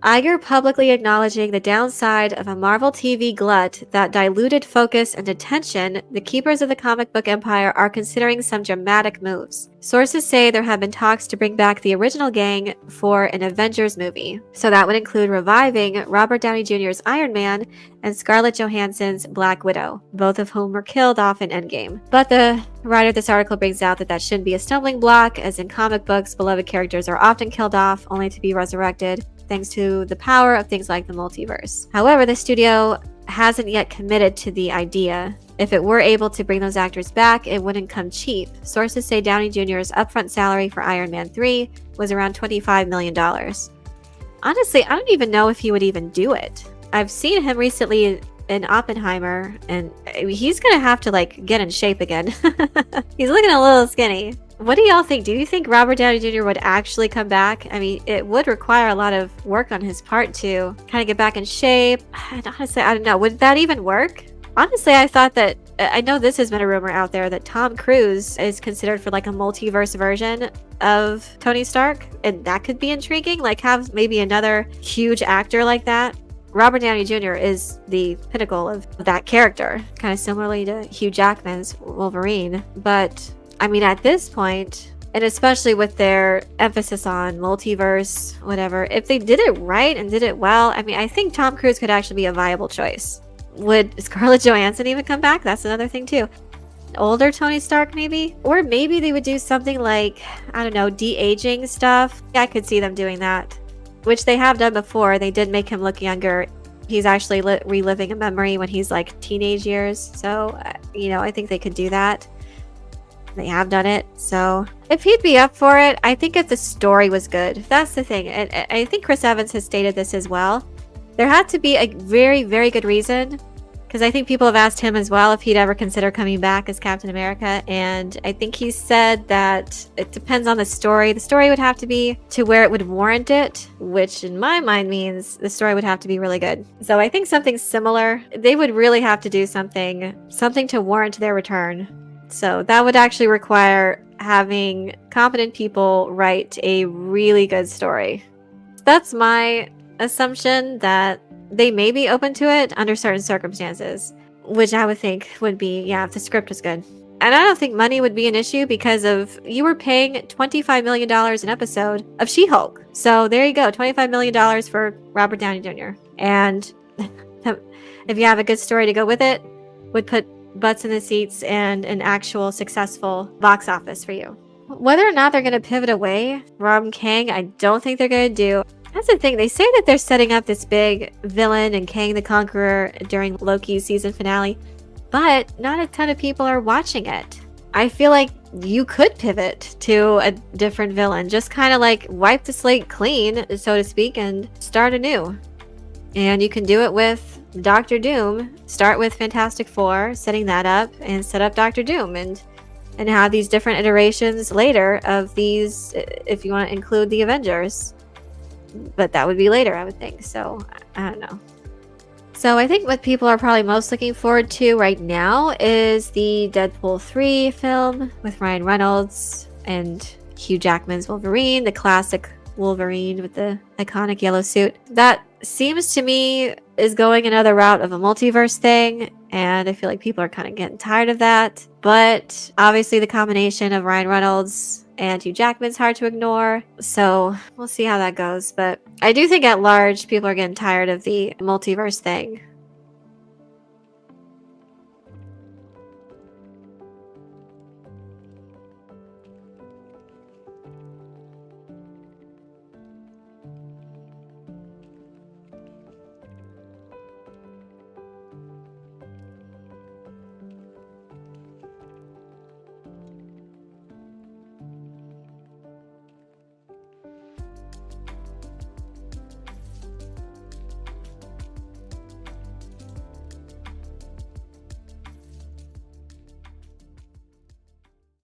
Iger publicly acknowledging the downside of a Marvel TV glut that diluted focus and attention, the keepers of the comic book empire are considering some dramatic moves. Sources say there have been talks to bring back the original gang for an Avengers movie. So that would include reviving Robert Downey Jr.'s Iron Man and Scarlett Johansson's Black Widow, both of whom were killed off in Endgame. But the writer of this article brings out that that shouldn't be a stumbling block, as in comic books, beloved characters are often killed off only to be resurrected, thanks to the power of things like the multiverse. However, the studio hasn't yet committed to the idea. If it were able to bring those actors back, it wouldn't come cheap. Sources say Downey Jr.'s upfront salary for Iron Man 3 was around $25 million. Honestly, I don't even know if he would even do it. I've seen him recently in Oppenheimer, and he's gonna have to get in shape again. He's looking a little skinny. What do y'all think? Do you think Robert Downey Jr. would actually come back? I mean, it would require a lot of work on his part to kind of get back in shape. And honestly, I don't know. Would that even work? Honestly, I know this has been a rumor out there that Tom Cruise is considered for a multiverse version of Tony Stark, and that could be intriguing. Have maybe another huge actor like that. Robert Downey Jr. is the pinnacle of that character, kind of similarly to Hugh Jackman's Wolverine. But I mean, at this point, and especially with their emphasis on multiverse, whatever, if they did it right and did it well, I mean, I think Tom Cruise could actually be a viable choice. Would Scarlett Johansson even come back? That's another thing too. Older Tony Stark, maybe? Or maybe they would do something like, I don't know, de-aging stuff. I could see them doing that, which they have done before. They did make him look younger. He's actually reliving a memory when he's teenage years. So, I think they could do that. They have done it. So if he'd be up for it, I think if the story was good. That's the thing. And I think Chris Evans has stated this as well. There had to be a very, very good reason, because I think people have asked him as well if he'd ever consider coming back as Captain America. And I think he said that it depends on the story. The story would have to be to where it would warrant it, which in my mind means the story would have to be really good. So I think something similar, they would really have to do something to warrant their return. So that would actually require having competent people write a really good story. That's my assumption, that they may be open to it under certain circumstances, which I would think would be, if the script was good. And I don't think money would be an issue, because you were paying $25 million an episode of She-Hulk. So there you go, $25 million for Robert Downey Jr. And if you have a good story to go with it, would put butts in the seats and an actual successful box office for you. Whether or not they're going to pivot away from Kang, I don't think they're going to do. That's the thing. They say that they're setting up this big villain in Kang the Conqueror during Loki's season finale, but not a ton of people are watching it. I feel like you could pivot to a different villain, just kind of wipe the slate clean, so to speak, and start anew. And you can do it with Doctor Doom. Start with Fantastic Four, setting that up, and set up Doctor Doom, and have these different iterations later of these, if you want to include the Avengers. But that would be later, I would think. So, I don't know. So I think what people are probably most looking forward to right now is the Deadpool 3 film with Ryan Reynolds and Hugh Jackman's Wolverine, the classic Wolverine with the iconic yellow suit. That seems to me is going another route of a multiverse thing, and I feel like people are kind of getting tired of that. But obviously the combination of Ryan Reynolds and Hugh Jackman's hard to ignore, so we'll see how that goes. But I do think at large people are getting tired of the multiverse thing.